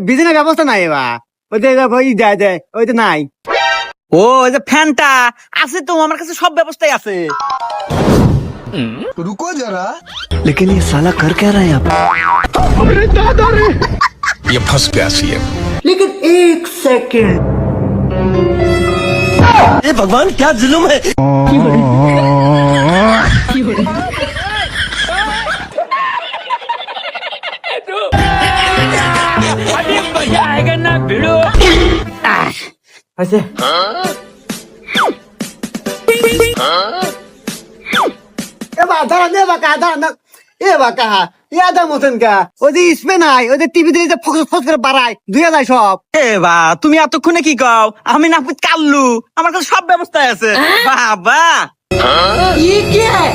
Business ব্যবস্থা নাই এবার ওই যে ওই যায় যায় ওই তো নাই। ও ওই যে ফ্যানটা আছে তো আমার কাছে, সব ব্যবস্থাই আছে। रुको जरा। लेकिन ये साला कर क्या रहा है यहाँ पे? ये फंस गया सीएम। लेकिन एक सेकंड, ये भगवान क्या जुल्म है? হয়েছে এবার দাঁড়ান দাঁড়ান এ বাকা ইয়াদা মতন কা ওই যে স্পে নাই ওই যে টিভিতে যে ফক্স ফক্স করে বাড়ায় দুইয়া যায় সব। এ বা তুমি এতক্ষণে কি কও? আমি না কাল্লু, আমার কাছে সব ব্যবস্থাই আছে। বাবা ये क्या है?